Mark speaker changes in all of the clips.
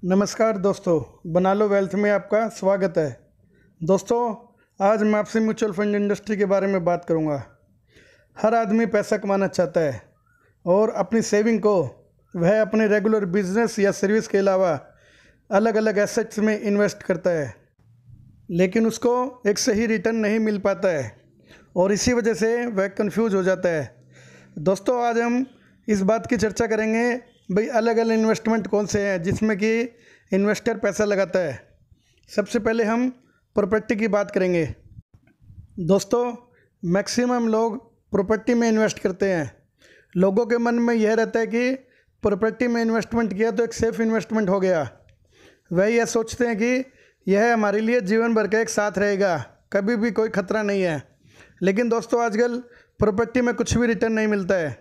Speaker 1: नमस्कार दोस्तों, बना लो वेल्थ में आपका स्वागत है। दोस्तों, आज मैं आपसे म्यूचुअल फंड इंडस्ट्री के बारे में बात करूंगा। हर आदमी पैसा कमाना चाहता है और अपनी सेविंग को वह अपने रेगुलर बिजनेस या सर्विस के अलावा अलग अलग एसेट्स में इन्वेस्ट करता है, लेकिन उसको एक सही रिटर्न नहीं मिल पाता है और इसी वजह से वह कंफ्यूज हो जाता है। दोस्तों, आज हम इस बात की चर्चा करेंगे भाई अलग अलग इन्वेस्टमेंट कौन से हैं जिसमें कि इन्वेस्टर पैसा लगाता है। सबसे पहले हम प्रॉपर्टी की बात करेंगे। दोस्तों, मैक्सिमम लोग प्रॉपर्टी में इन्वेस्ट करते हैं। लोगों के मन में यह रहता है कि प्रॉपर्टी में इन्वेस्टमेंट किया तो एक सेफ़ इन्वेस्टमेंट हो गया। वह यह सोचते हैं कि यह हमारे लिए जीवन भर का एक साथ रहेगा, कभी भी कोई खतरा नहीं है। लेकिन दोस्तों, आजकल प्रॉपर्टी में कुछ भी रिटर्न नहीं मिलता है।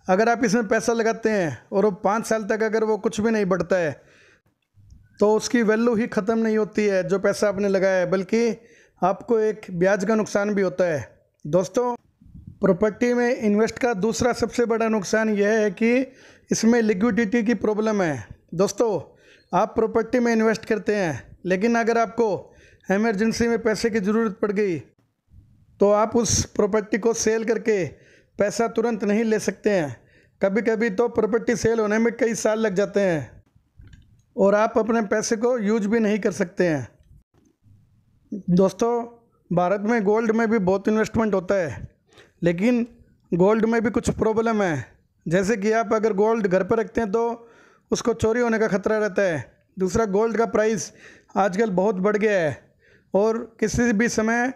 Speaker 1: अगर आप इसमें पैसा लगाते हैं और वो 5 साल तक अगर वो कुछ भी नहीं बढ़ता है तो उसकी वैल्यू ही ख़त्म नहीं होती है जो पैसा आपने लगाया है, बल्कि आपको एक ब्याज का नुकसान भी होता है। दोस्तों, प्रॉपर्टी में इन्वेस्ट का दूसरा सबसे बड़ा नुकसान यह है कि इसमें लिक्विडिटी की प्रॉब्लम है। दोस्तों, आप प्रॉपर्टी में इन्वेस्ट करते हैं, लेकिन अगर आपको इमरजेंसी में पैसे की ज़रूरत पड़ गई तो आप उस प्रॉपर्टी को सेल करके पैसा तुरंत नहीं ले सकते हैं। कभी कभी तो प्रॉपर्टी सेल होने में कई साल लग जाते हैं और आप अपने पैसे को यूज भी नहीं कर सकते हैं। दोस्तों, भारत में गोल्ड में भी बहुत इन्वेस्टमेंट होता है, लेकिन गोल्ड में भी कुछ प्रॉब्लम है। जैसे कि आप अगर गोल्ड घर पर रखते हैं तो उसको चोरी होने का खतरा रहता है। दूसरा, गोल्ड का प्राइस आजकल बहुत बढ़ गया है और किसी भी समय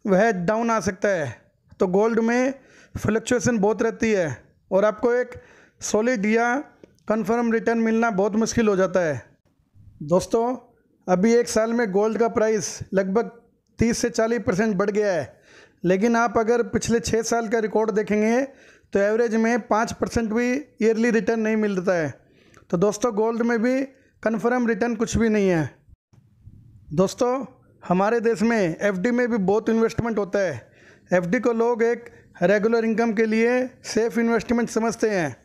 Speaker 1: वह डाउन आ सकता है। तो गोल्ड में फ्लक्चुएशन बहुत रहती है और आपको एक सॉलिड या कंफर्म रिटर्न मिलना बहुत मुश्किल हो जाता है। दोस्तों, अभी एक साल में गोल्ड का प्राइस लगभग 30 से 40% बढ़ गया है, लेकिन आप अगर पिछले 6 साल का रिकॉर्ड देखेंगे तो एवरेज में 5% भी ईयरली रिटर्न नहीं मिलता है। तो दोस्तों, गोल्ड में भी कंफर्म रिटर्न कुछ भी नहीं है। दोस्तों, हमारे देश में एफडी में भी बहुत इन्वेस्टमेंट होता है। एफडी को लोग एक रेगुलर इनकम के लिए सेफ इन्वेस्टमेंट समझते हैं,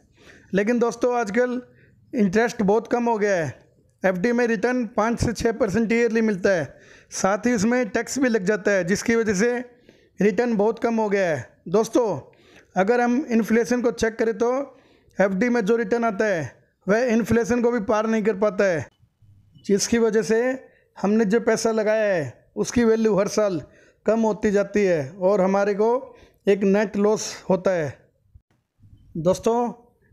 Speaker 1: लेकिन दोस्तों आजकल इंटरेस्ट बहुत कम हो गया है। एफडी में रिटर्न 5 से 6% ईयरली मिलता है, साथ ही उसमें टैक्स भी लग जाता है, जिसकी वजह से रिटर्न बहुत कम हो गया है। दोस्तों, अगर हम इन्फ्लेशन को चेक करें तो एफडी में जो रिटर्न आता है वह इन्फ्लेशन को भी पार नहीं कर पाता है, जिसकी वजह से हमने जो पैसा लगाया है उसकी वैल्यू हर साल कम होती जाती है और हमारे को एक नेट लॉस होता है। दोस्तों,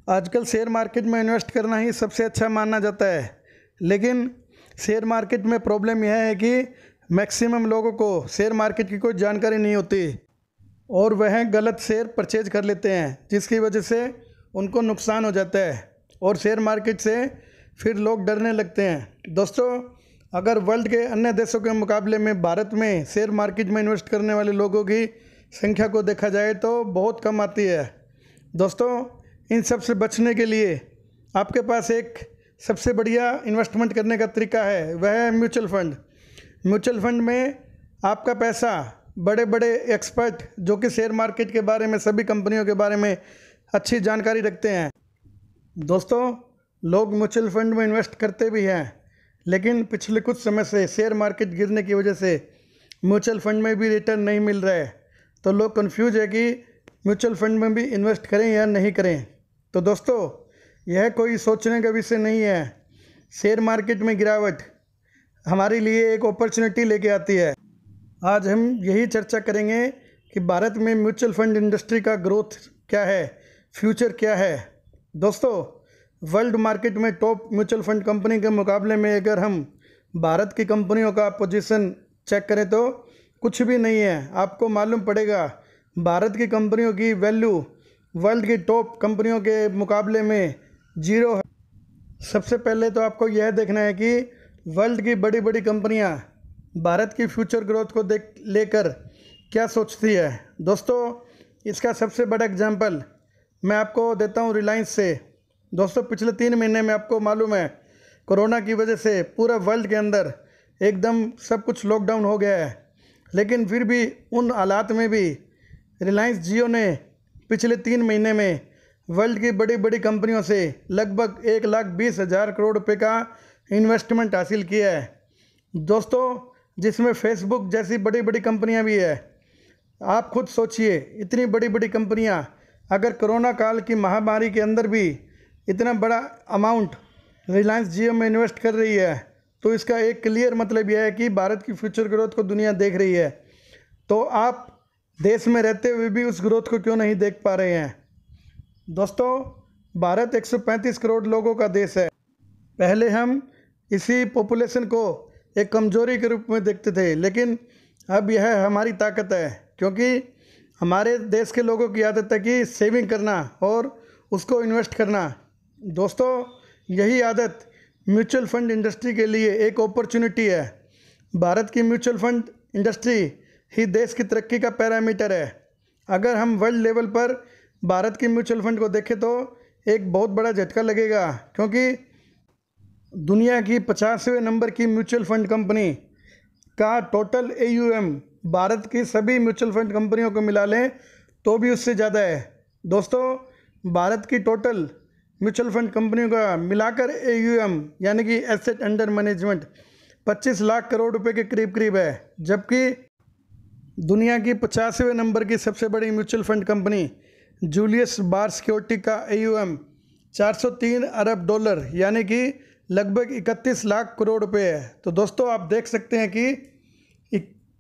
Speaker 1: आजकल शेयर मार्केट में इन्वेस्ट करना ही सबसे अच्छा माना जाता है, लेकिन शेयर मार्केट में प्रॉब्लम यह है कि मैक्सिमम लोगों को शेयर मार्केट की कोई जानकारी नहीं होती और वह गलत शेयर परचेज कर लेते हैं, जिसकी वजह से उनको नुकसान हो जाता है और शेयर मार्केट से फिर लोग डरने लगते हैं। दोस्तों, अगर वर्ल्ड के अन्य देशों के मुकाबले में भारत में शेयर मार्केट में इन्वेस्ट करने वाले लोगों की संख्या को देखा जाए तो बहुत कम आती है। दोस्तों, इन सब से बचने के लिए आपके पास एक सबसे बढ़िया इन्वेस्टमेंट करने का तरीका है, वह है म्यूचुअल फंड। म्यूचुअल फंड में आपका पैसा बड़े बड़े एक्सपर्ट जो कि शेयर मार्केट के बारे में, सभी कंपनियों के बारे में अच्छी जानकारी रखते हैं। दोस्तों, लोग म्यूचुअल फंड में इन्वेस्ट करते भी हैं, लेकिन पिछले कुछ समय से शेयर मार्केट गिरने की वजह से म्यूचुअल फंड में भी रिटर्न नहीं मिल रहा है। तो लोग कंफ्यूज है कि म्यूचुअल फंड में भी इन्वेस्ट करें या नहीं करें। तो दोस्तों, यह कोई सोचने का विषय नहीं है। शेयर मार्केट में गिरावट हमारे लिए एक अपॉर्चुनिटी लेके आती है। आज हम यही चर्चा करेंगे कि भारत में म्यूचुअल फंड इंडस्ट्री का ग्रोथ क्या है, फ्यूचर क्या है। दोस्तों, वर्ल्ड मार्केट में टॉप म्यूचुअल फंड कंपनी के मुकाबले में अगर हम भारत की कंपनियों का पोजीशन चेक करें तो कुछ भी नहीं है। आपको मालूम पड़ेगा भारत की कंपनियों की वैल्यू वर्ल्ड की टॉप कंपनियों के मुकाबले में 0 है। सबसे पहले तो आपको यह देखना है कि वर्ल्ड की बड़ी बड़ी कंपनियां भारत की फ्यूचर ग्रोथ को लेकर क्या सोचती है। दोस्तों, इसका सबसे बड़ा एग्जांपल मैं आपको देता हूं रिलायंस से। दोस्तों, पिछले 3 महीने में आपको मालूम है कोरोना की वजह से पूरा वर्ल्ड के अंदर एकदम सब कुछ लॉकडाउन हो गया है, लेकिन फिर भी उन हालात में भी रिलायंस जियो ने पिछले 3 महीने में वर्ल्ड की बड़ी बड़ी कंपनियों से लगभग 1,20,000 करोड़ रुपए का इन्वेस्टमेंट हासिल किया है दोस्तों, जिसमें फेसबुक जैसी बड़ी बड़ी कंपनियां भी है। आप खुद सोचिए, इतनी बड़ी बड़ी कंपनियां अगर कोरोना काल की महामारी के अंदर भी इतना बड़ा अमाउंट रिलायंस जियो में इन्वेस्ट कर रही है, तो इसका एक क्लियर मतलब यह है कि भारत की फ्यूचर ग्रोथ को दुनिया देख रही है। तो आप देश में रहते हुए भी उस ग्रोथ को क्यों नहीं देख पा रहे हैं। दोस्तों, भारत 135 करोड़ लोगों का देश है। पहले हम इसी पॉपुलेशन को एक कमजोरी के रूप में देखते थे, लेकिन अब यह हमारी ताकत है, क्योंकि हमारे देश के लोगों की आदत है कि सेविंग करना और उसको इन्वेस्ट करना। दोस्तों, यही आदत म्यूचुअल फंड इंडस्ट्री के लिए एक अपॉर्चुनिटी है। भारत की म्यूचुअल फंड इंडस्ट्री ही देश की तरक्की का पैरामीटर है। अगर हम वर्ल्ड लेवल पर भारत की म्यूचुअल फंड को देखें तो एक बहुत बड़ा झटका लगेगा, क्योंकि दुनिया की 50वें नंबर की म्यूचुअल फंड कंपनी का टोटल AUM भारत की सभी म्यूचुअल फंड कंपनियों को मिला लें तो भी उससे ज़्यादा है। दोस्तों, भारत की टोटल म्यूचुअल फंड कंपनियों का मिलाकर AUM यानी कि asset under management 25 lakh crore रुपए के करीब करीब है, जबकि दुनिया की 50वें नंबर की सबसे बड़ी म्यूचुअल फंड कंपनी जूलियस बार सिक्योरिटी का AUM 403 अरब डॉलर यानी कि लगभग 31 लाख करोड़ रुपए है। तो दोस्तों, आप देख सकते हैं कि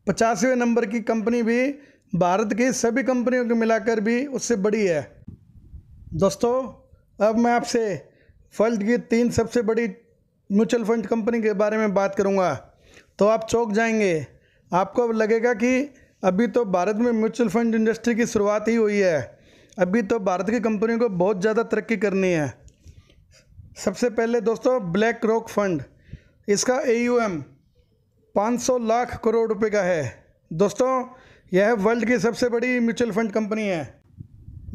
Speaker 1: 50वें नंबर की कंपनी भी भारत की सभी कंपनियों को मिलाकर भी उससे बड़ी है। दोस्तों, अब मैं आपसे वर्ल्ड की 3 सबसे बड़ी म्यूचुअल फंड कंपनी के बारे में बात करूंगा, तो आप चौंक जाएंगे। आपको लगेगा कि अभी तो भारत में म्यूचुअल फंड इंडस्ट्री की शुरुआत ही हुई है, अभी तो भारत की कंपनियों को बहुत ज़्यादा तरक्की करनी है। सबसे पहले दोस्तों, ब्लैक रॉक फंड, इसका AUM 500 लाख करोड़ रुपए का है। दोस्तों, यह वर्ल्ड की सबसे बड़ी म्यूचुअल फंड कंपनी है।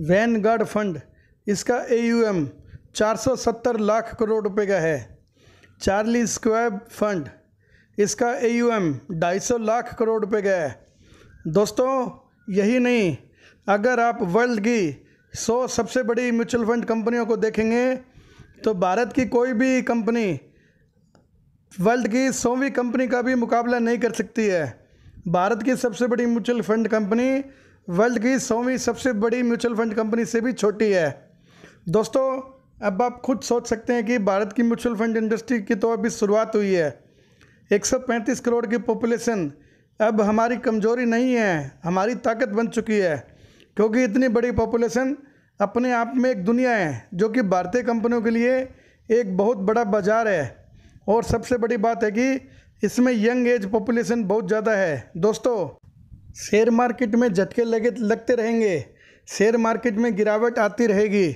Speaker 1: वैनगार्ड फंड, इसका AUM 470 लाख करोड़ रुपए का है। चार्ली स्क्वैब फंड, इसका AUM 250 लाख करोड़ रुपए का है। दोस्तों, यही नहीं, अगर आप वर्ल्ड की 100 सबसे बड़ी म्यूचुअल फंड कंपनियों को देखेंगे तो भारत की कोई भी कंपनी वर्ल्ड की 100वीं कंपनी का भी मुकाबला नहीं कर सकती है। भारत की सबसे बड़ी म्यूचुअल फंड कंपनी वर्ल्ड की 100वीं सबसे बड़ी म्यूचुअल फंड कंपनी से भी छोटी है। दोस्तों, अब आप खुद सोच सकते हैं कि भारत की म्यूचुअल फंड इंडस्ट्री की तो अभी शुरुआत हुई है। 135 करोड़ की पॉपुलेशन अब हमारी कमजोरी नहीं है, हमारी ताकत बन चुकी है, क्योंकि इतनी बड़ी पॉपुलेशन अपने आप में एक दुनिया है, जो कि भारतीय कंपनियों के लिए एक बहुत बड़ा बाजार है। और सबसे बड़ी बात है कि इसमें यंग एज पॉपुलेशन बहुत ज़्यादा है। दोस्तों, शेयर मार्केट में झटके लगते रहेंगे, शेयर मार्केट में गिरावट आती रहेगी,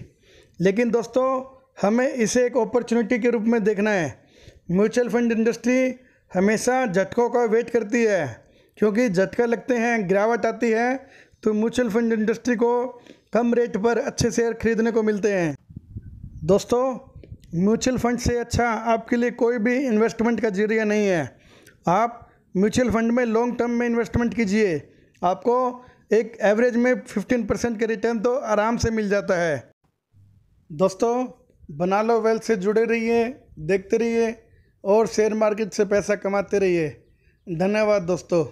Speaker 1: लेकिन दोस्तों हमें इसे एक अपॉर्चुनिटी के रूप में देखना है। म्यूचुअल फंड इंडस्ट्री हमेशा झटकों का वेट करती है, क्योंकि झटका लगते हैं, गिरावट आती है, तो म्यूचुअल फंड इंडस्ट्री को कम रेट पर अच्छे शेयर खरीदने को मिलते हैं। दोस्तों, म्यूचुअल फंड से अच्छा आपके लिए कोई भी इन्वेस्टमेंट का जरिया नहीं है। आप म्यूचुअल फंड में लॉन्ग टर्म में इन्वेस्टमेंट कीजिए, आपको एक एवरेज में 15% के रिटर्न तो आराम से मिल जाता है। दोस्तों, बना लो वेल्थ से जुड़े रहिए, देखते रहिए और शेयर मार्केट से पैसा कमाते रहिए। धन्यवाद दोस्तों।